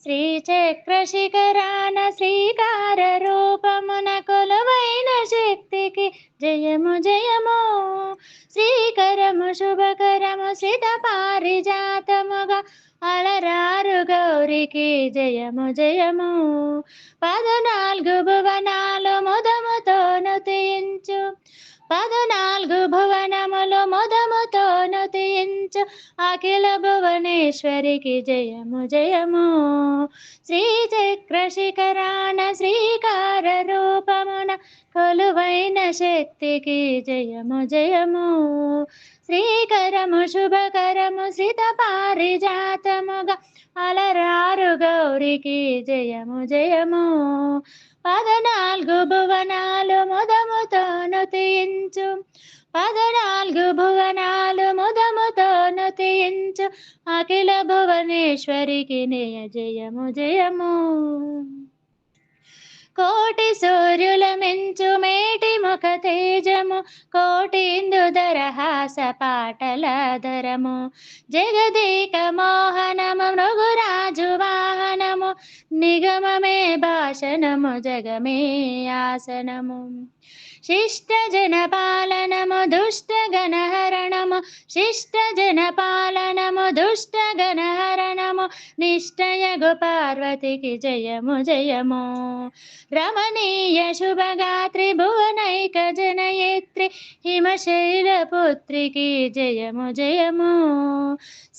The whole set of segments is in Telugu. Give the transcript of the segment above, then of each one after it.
శ్రీచక్రశిఖరాన శ్రీకార రూపమున కొలువైన శక్తికి జయము జయము. శ్రీకరము శుభకరము శ్రిత పారిజాతముగా అలరారు గౌరికి జయము జయము. 14 భువనాలు ముదముతోను తీయించు, 14 భువనములు ముదముతోను తీయించు అఖిల భువనేశ్వరికి జయము జయము. శ్రీచక్ర శిఖరాన శ్రీకార రూపమున కొలువైన శక్తికి జయము జయము. శ్రీకరము శుభకరము శ్రిత పారిజాతముగా అలరారు గౌరికి జయము జయము. 14 భువనాలు ముదముతోను తీయించు, 14 భువనాలు ముదముతోను తీయించు అఖిల భువనేశ్వరికి నియ జయము జయము. కోటి సూర్యుల మించు మేటి ముఖ తేజము, కోటి ఇందుధర హాస పాటల ధరము, జగదేక మోహనము మృగురాజు వాహనము, నిగమమే భాషణము జగమే ఆసనము. శిష్ట జన పాలనము దుష్ట గణహరణము, శిష్ట జన పాలనము దుష్ట గణహరణము, నిష్టయగు పార్వతికి జయము జయము. రమణీయ శుభగాత్రి భువనైక జనయేత్రి హిమశైల పుత్రికి జయము జయము.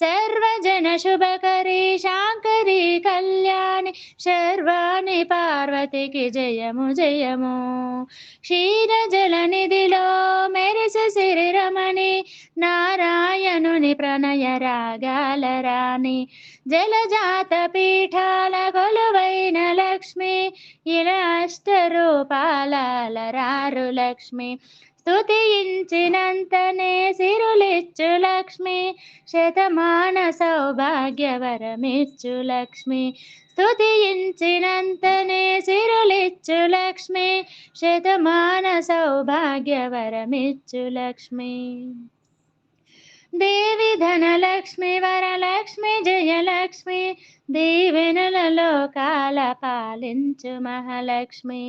సర్వజన శుభకరి శాంకరి కళ్యాణి శర్వాణి పార్వతికి జయము జయము. క్షీర జల నిధిలో మెరిసె సిరిరమణి నారాయణుని ప్రణయ రాగాల రాణి, జలజాత పీఠాల కొలువైన లక్ష్మి ఇలా అష్టరూపాల అలరారు లక్ష్మి. స్తుతించినంతనే సిరులిచ్చు లక్ష్మి, శతమాన సౌభాగ్యవరమిచ్చు లక్ష్మి. స్తుతించినంతనే సిరులిచ్చు లక్ష్మి, శతమాన సౌభాగ్యవరమిచ్చు లక్ష్మి. దేవి ధనలక్ష్మి వరలక్ష్మి జయలక్ష్మి, దీవెనల లోకాల పాలించు మహాలక్ష్మి.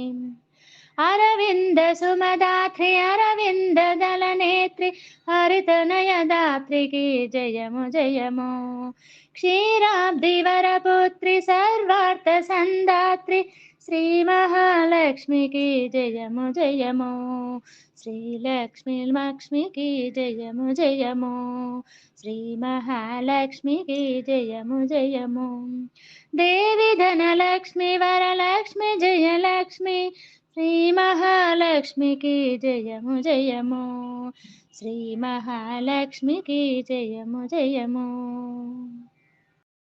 అరవింద సుమదాత్రి అరవింద దళనేత్రి హరితనయదాత్రికి జయము జయము. క్షీరాబ్ది వరపుత్రి సర్వార్థ సందాత్రి శ్రీ మహాలక్ష్మికి జయము జయము. శ్రీలక్ష్మి లక్ష్మికి జయము జయము. శ్రీ మహాలక్ష్మికి జయము జయము. దేవి ధనలక్ష్మి వరలక్ష్మి జయలక్ష్మి, శ్రీ మహాలక్ష్మికి జయము జయము. శ్రీ మహాలక్ష్మికి జయము జయము.